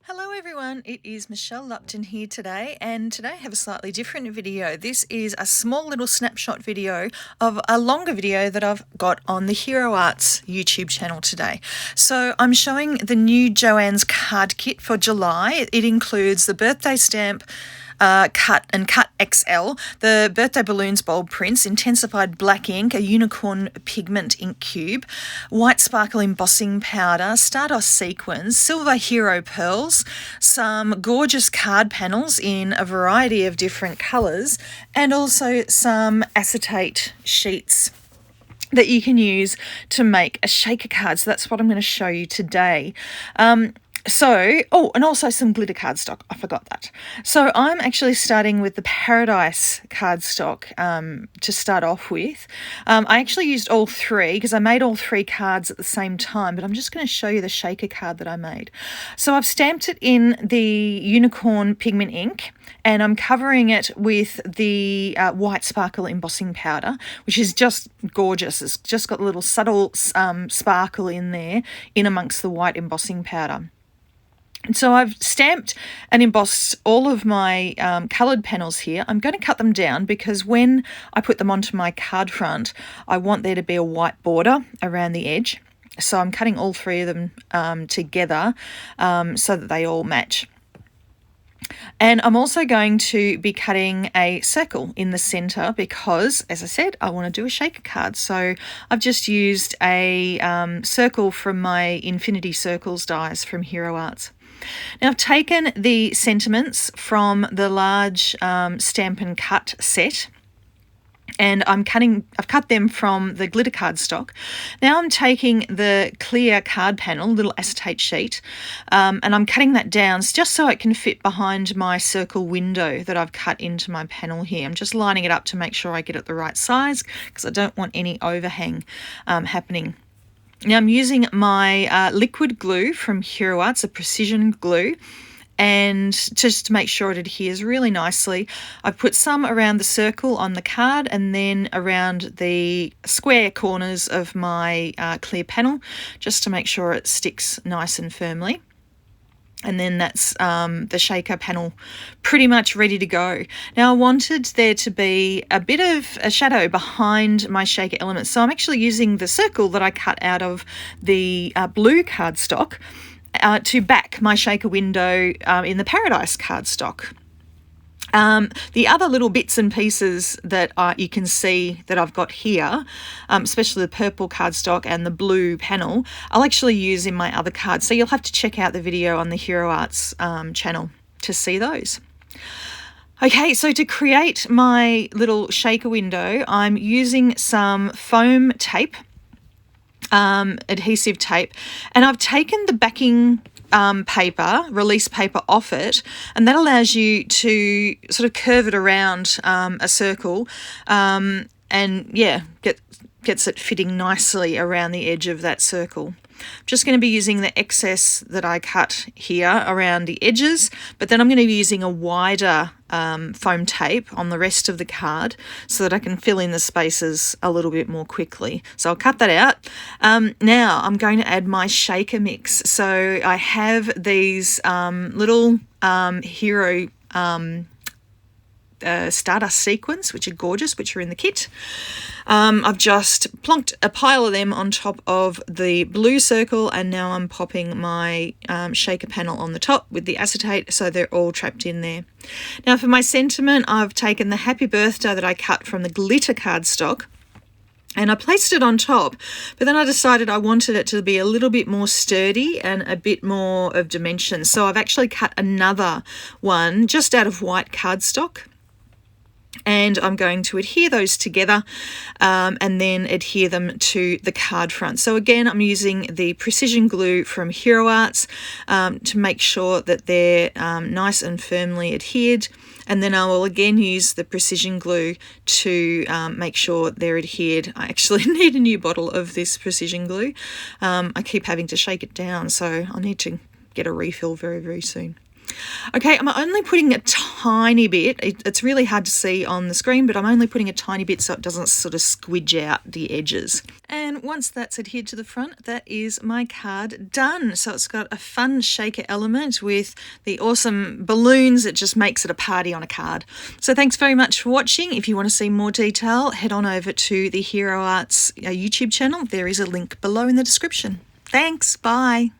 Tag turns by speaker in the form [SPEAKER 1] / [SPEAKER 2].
[SPEAKER 1] Hello everyone, it is Michelle Lupton here today, and today I have a slightly different video. This is a small little snapshot video of a longer video that I've got on the Hero Arts YouTube channel today. So I'm showing the new Joann's card kit for July. It includes the birthday stamp, Cut XL, the birthday balloons bold prints, intensified black ink, a unicorn pigment ink cube, white sparkle embossing powder, Stardust sequins, silver hero pearls, some gorgeous card panels in a variety of different colours, and also some acetate sheets that you can use to make a shaker card. So that's what I'm going to show you today. And also some glitter cardstock. I forgot that. So I'm actually starting with the Paradise cardstock to start off with. I actually used all three because I made all three cards at the same time, but I'm just going to show you the shaker card that I made. So I've stamped it in the unicorn pigment ink, and I'm covering it with the white sparkle embossing powder, which is just gorgeous. It's just got a little subtle sparkle in there in amongst the white embossing powder. And so I've stamped and embossed all of my coloured panels here. I'm going to cut them down because when I put them onto my card front, I want there to be a white border around the edge. So I'm cutting all three of them together so that they all match. And I'm also going to be cutting a circle in the centre because, as I said, I want to do a shaker card. So I've just used a circle from my Infinity Circles dies from Hero Arts. Now I've taken the sentiments from the large stamp and cut set, and I've cut them from the glitter cardstock. Now I'm taking the clear card panel, little acetate sheet, and I'm cutting that down just so it can fit behind my circle window that I've cut into my panel here. I'm just lining it up to make sure I get it the right size because I don't want any overhang happening. Now I'm using my liquid glue from Hero Arts, a precision glue, and just to make sure it adheres really nicely, I've put some around the circle on the card and then around the square corners of my clear panel, just to make sure it sticks nice and firmly. And then that's the shaker panel pretty much ready to go. Now I wanted there to be a bit of a shadow behind my shaker elements. So I'm actually using the circle that I cut out of the blue cardstock to back my shaker window in the Paradise cardstock. The other little bits and pieces that you can see that I've got here, especially the purple cardstock and the blue panel, I'll actually use in my other cards. So you'll have to check out the video on the Hero Arts channel to see those. Okay, so to create my little shaker window, I'm using some foam tape, adhesive tape, and I've taken the backing paper, release paper off it, and that allows you to sort of curve it around a circle and yeah, gets it fitting nicely around the edge of that circle. I'm just going to be using the excess that I cut here around the edges, but then I'm going to be using a wider foam tape on the rest of the card so that I can fill in the spaces a little bit more quickly. So I'll cut that out. Now I'm going to add my shaker mix. So I have these little Hero Stardust sequins, which are gorgeous, which are in the kit. I've just plonked a pile of them on top of the blue circle, and now I'm popping my shaker panel on the top with the acetate so they're all trapped in there. Now for my sentiment, I've taken the happy birthday that I cut from the glitter cardstock and I placed it on top, but then I decided I wanted it to be a little bit more sturdy and a bit more of dimension. So I've actually cut another one just out of white cardstock, and I'm going to adhere those together and then adhere them to the card front. So again, I'm using the precision glue from Hero Arts to make sure that they're nice and firmly adhered, and then I will again use the precision glue to make sure they're adhered. I actually need a new bottle of this precision glue. I keep having to shake it down, so I'll need to get a refill very, very soon. Okay, I'm only putting a tiny bit. It's really hard to see on the screen, but I'm only putting a tiny bit so it doesn't sort of squidge out the edges. And once that's adhered to the front, that is my card done. So it's got a fun shaker element with the awesome balloons. It just makes it a party on a card. So thanks very much for watching. If you want to see more detail, head on over to the Hero Arts YouTube channel. There is a link below in the description. Thanks, bye.